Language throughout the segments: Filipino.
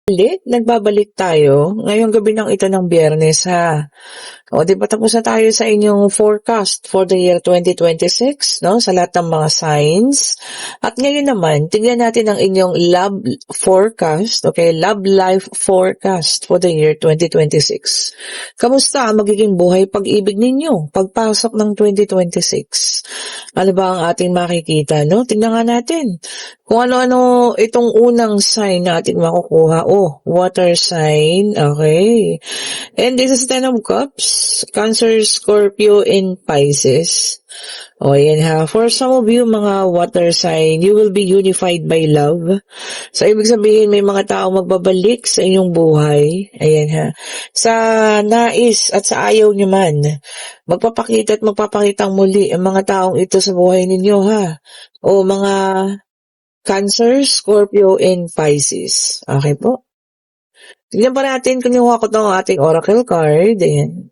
Nagbabalik tayo ngayong gabi ng ito ng Biyernes ha. O di ba tapos na tayo sa inyong forecast for the year 2026, no? Sa lahat ng mga signs. At ngayon naman, tingnan natin ang inyong love forecast, okay? Love life forecast for the year 2026. Kamusta ang magiging buhay pag-ibig ninyo pagpasok ng 2026? Ano ba ang ating makikita, no? Tingnan nga natin kung ano-ano itong unang sign na ating makukuha. Oh, water sign, okay. And this is Ten of Cups, Cancer, Scorpio, and Pisces. O, yan ha. For some of you, mga water sign, you will be unified by love. So, ibig sabihin, may mga tao magbabalik sa inyong buhay. Ayan ha. Sa nais at sa ayaw nyo man, magpapakita at magpapakitang muli ang mga taong ito sa buhay ninyo ha. O, mga Cancer, Scorpio, and Pisces. Okay po? Tignan pa natin kung yung ko ng ating oracle card. Ayan.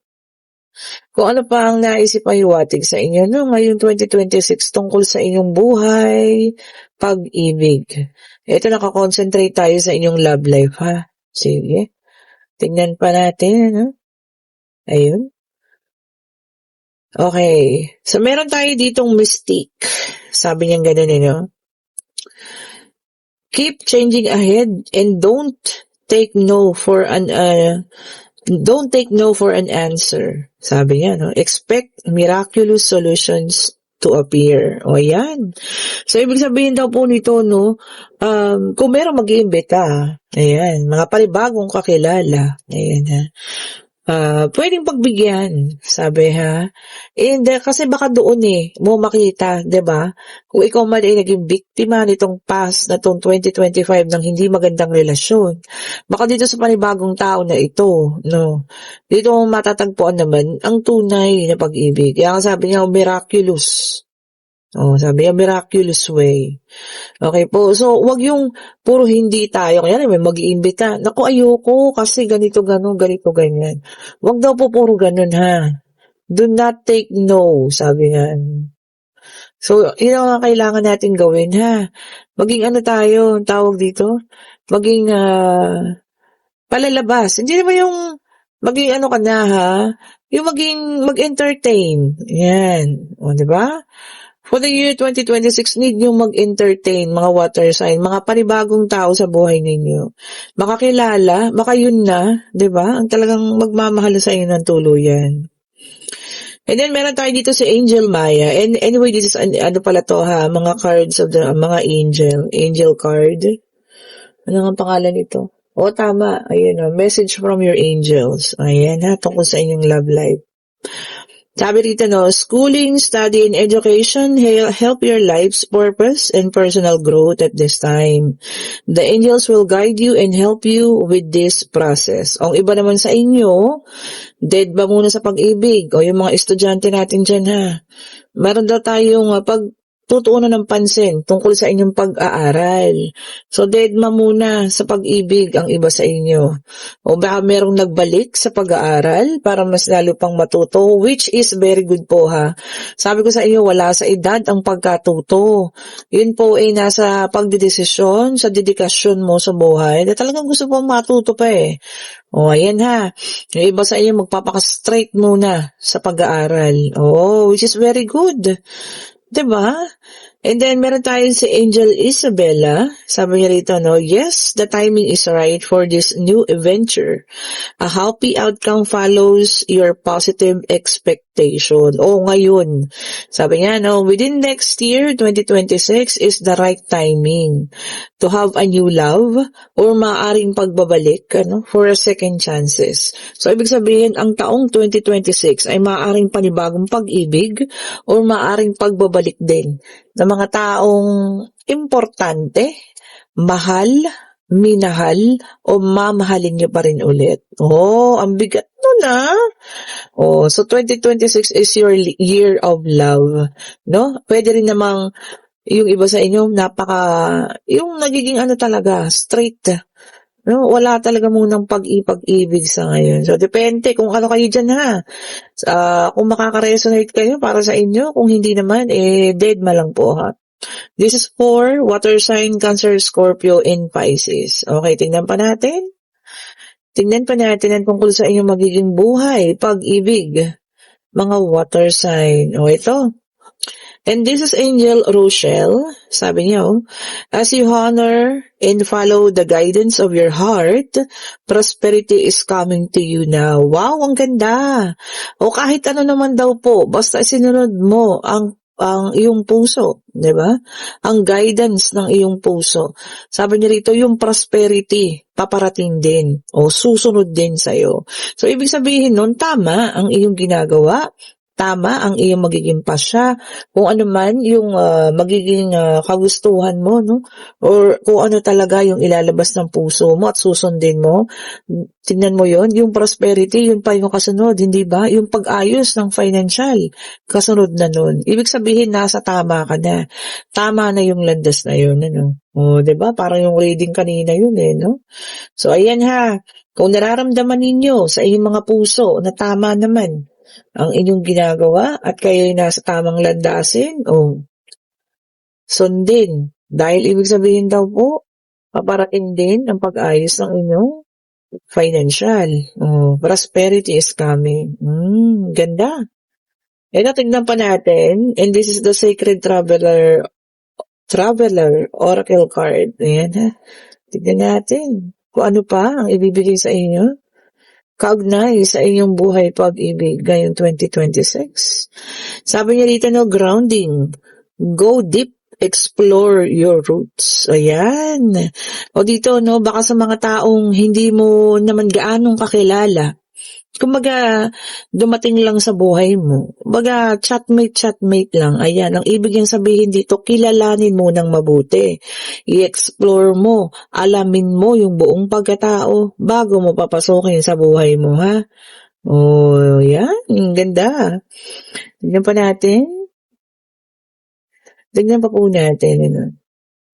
Kung ano pa ang naisip pahiwatig sa inyo no, ngayong 2026 tungkol sa inyong buhay, pag-ibig. Ito, nakakonsentrate tayo sa inyong love life, ha? Sige. Tingnan pa natin, ano? Ayun. Okay. So, meron tayo ditong mystique. Sabi niya ganun, no? Keep changing ahead and don't take no for an answer. Sabi niya, no? Expect miraculous solutions to appear. O yan. So, ibig sabihin daw po nito, no, kung meron mag-iimbita, ayan, mga panibagong kakilala, ayan ha, pwedeng pagbigyan, sabi ha. And kasi baka doon mo makita, 'di ba? Kung ikaw man ay naging biktima nitong past na tong 2025 ng hindi magandang relasyon. Baka dito sa panibagong tao na ito, no. Dito mo matatagpuan naman ang tunay na pag-ibig. Kaya sabi niya, miraculous. Oh, sabi niya, miraculous way. Okay po. So, wag yung puro hindi tayo. Kaya may mag-iimbita. Naku, ayoko kasi ganito, ganito, ganyan. Wag daw po puro ganun, ha. Do not take no, sabi nga. So, yun ang kailangan natin gawin, ha. Maging ano tayo, ang tawag dito? Maging palalabas. Hindi naman yung maging ano ka na, ha. Yung maging mag-entertain. Yan. O, diba? For the year 2026, need nyo mag-entertain, mga water sign, mga panibagong tao sa buhay ninyo. Makakilala, baka yun na, di ba? Ang talagang magmamahal sa inyo ng tuluyan. And then, meron tayo dito si Angel Maya. And anyway, this is, ano pala to ha, mga cards of the, mga angel card. Ano nga pangalan nito? O, tama. Ayun, message from your angels. Ayan ha, tungkol sa inyong love life. Sabi rito, no, schooling, study, and education help your life's purpose and personal growth at this time. The angels will guide you and help you with this process. Ang iba naman sa inyo, dead ba muna sa pag-ibig? O yung mga estudyante natin dyan, ha? Meron daw tayong tutuunan ng pansin tungkol sa inyong pag-aaral. So, deadma muna sa pag-ibig ang iba sa inyo. O baka merong nagbalik sa pag-aaral para mas lalo pang matuto, which is very good po ha. Sabi ko sa inyo, wala sa edad ang pagkatuto. Yun po ay nasa pagdidesisyon, sa dedikasyon mo sa buhay, na talagang gusto po matuto pa O, ayan ha. Yung iba sa inyo, magpapaka-straight muna sa pag-aaral. Which is very good. Diba? And then, meron tayo si Angel Isabella. Sabi niya rito, no, yes, the timing is right for this new adventure. A happy outcome follows your positive expectation. Ngayon. Sabi niya, no, within next year, 2026, is the right timing to have a new love or maaaring pagbabalik, for a second chances. So, ibig sabihin, ang taong 2026 ay maaaring panibagong pag-ibig or maaaring pagbabalik din ng mga taong importante, mahal, minahal, o mamahalin nyo pa rin ulit. Ang bigat nun so 2026 is your year of love, no? Pwede rin namang yung iba sa inyo, yung nagiging talaga, straight, no? Wala talaga munang pag-ibig sa ngayon. So, depende kung ano kayo dyan ha. Kung makaka-resonate kayo para sa inyo, kung hindi naman, dead ma lang po ha. This is for water sign, Cancer, Scorpio, and Pisces. Okay, tingnan pa natin. Tingnan pa natin ang tungkol sa inyong magiging buhay, pag-ibig, mga water sign. O ito. And this is Angel Rochelle. Sabi niya, as you honor and follow the guidance of your heart, prosperity is coming to you now. Wow, ang ganda. O kahit ano naman daw po, basta sinunod mo ang iyong puso, 'di ba? Ang guidance ng iyong puso. Sabi niya rito, yung prosperity paparating din o susunod din sa iyo. So ibig sabihin nun, tama ang iyong ginagawa, tama ang iyong magiging pasya, kung ano man yung magiging kagustuhan mo, no? Or kung ano talaga yung ilalabas ng puso mo at susundin mo. Tingnan mo yon, yung prosperity, yun pa yung kasunod, hindi ba? Yung pag-ayos ng financial, kasunod na nun. Ibig sabihin, nasa tama ka na. Tama na yung landas na yun, ano? O, diba? Parang yung reading kanina yun, no? So, ayan ha. Kung nararamdaman ninyo sa inyong mga puso na tama naman ang inyong ginagawa at kayo'y nasa tamang landasin, sundin. Dahil ibig sabihin daw po, paparating din ang pag-ayos ng inyong financial. Prosperity is coming. Ganda. Ito, tignan pa natin. And this is the Sacred Traveler Oracle card. Ayan ha. Tignan natin kung ano pa ang ibibigay sa inyo. Kaugnay sa inyong buhay pag-ibig ngayong 2026. Sabi niya dito, grounding. Go deep, explore your roots. Ayan. O dito, baka sa mga taong hindi mo naman gaanong kakilala, kumbaga, dumating lang sa buhay mo. Kumbaga, chatmate lang. Ayan, ang ibig yung sabihin dito, kilalanin mo ng mabuti. I-explore mo, alamin mo yung buong pagkatao bago mo papasokin sa buhay mo, ha? Yan. Ang ganda. Tignan pa natin. Tignan pa po natin.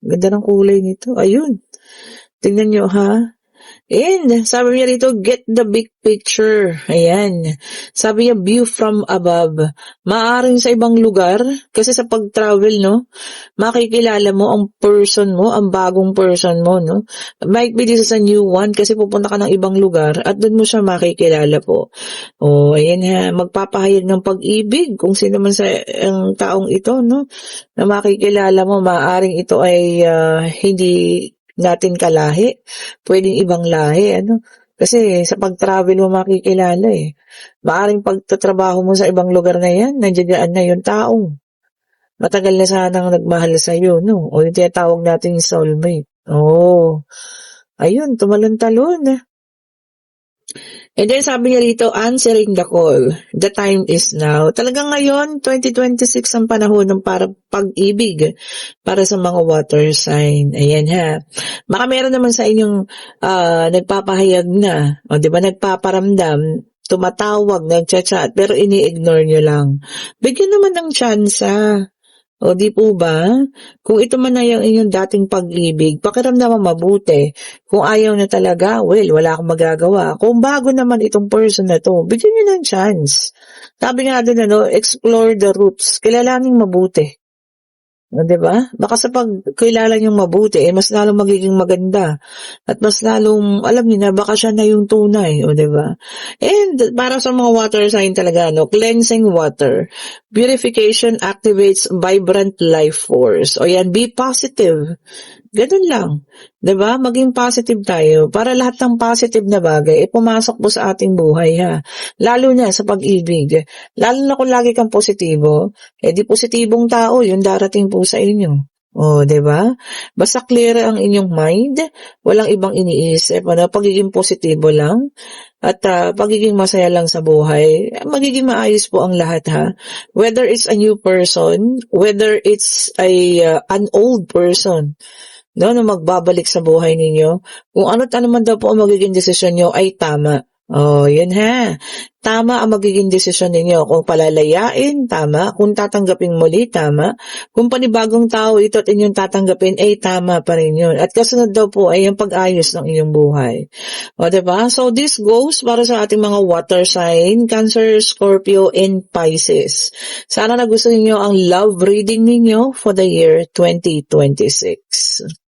Ganda ng kulay nito. Ayun. Tignan nyo, ha? And sabi niya rito, get the big picture. Ayan. Sabi niya, view from above. Maaring sa ibang lugar, kasi sa pag-travel, makikilala mo ang person mo, ang bagong person mo, Might be this is a new one kasi pupunta ka ng ibang lugar at doon mo siya makikilala po. Ayan ha, magpapahayag ng pag-ibig kung sino man sa ang taong ito, na makikilala mo, maaring ito ay hindi natin kalahi, pwedeng ibang lahi, kasi sa pag-travel mo makikilala Maaring pagtatrabaho mo sa ibang lugar na yan, nandiyan na yung taong matagal na sanang nagmahal sa iyo, o yung tinatawag nating soulmate. Ayun, tumalon-talon. And then sabi niya rito, answering the call. The time is now. Talagang ngayon, 2026 ang panahon ng para pag-ibig para sa mga water sign. Ayan ha. Baka meron naman sa inyong nagpapahayag na, di ba, nagpaparamdam, tumatawag, nagchat-chat, pero ini-ignore nyo lang. Bigyan naman ng tsansa. Di po ba? Kung ito man na yung inyong dating pag-ibig, pakiramdaman mabuti. Kung ayaw na talaga, wala akong magagawa. Kung bago naman itong person na to, bigyan nyo ng chance. Sabi nga doon, explore the roots. Kilalaning mabuti. Diba? Baka sa pagkilala niyong mabuti, mas lalong magiging maganda. At mas lalong, alam niyo na, baka siya na yung tunay. Diba? And para sa mga water sign talaga, cleansing water. Purification activates vibrant life force. Yan, be positive. Ganun lang. Diba? Maging positive tayo para lahat ng positive na bagay pumasok po sa ating buhay, ha. Lalo na sa pag-ibig. Lalo na kung lagi kang positibo, di positibong tao yung darating po sa inyo. Diba? Basta clear ang inyong mind, walang ibang iniisip, pagiging positibo lang, at pagiging masaya lang sa buhay, magiging maayos po ang lahat, ha. Whether it's a new person, whether it's an old person, na magbabalik sa buhay ninyo, kung ano't ano man daw po ang magiging desisyon nyo ay tama. Oh, yun ha. Tama ang magiging desisyon ninyo. Kung palalayain, tama. Kung tatanggapin muli, tama. Kung panibagong tao ito at inyong tatanggapin, tama pa rin yun. At kasunod daw po ay ang pag-ayos ng inyong buhay. O, diba? So, this goes para sa ating mga water sign, Cancer, Scorpio, and Pisces. Sana nagustuhan niyo ang love reading ninyo for the year 2026.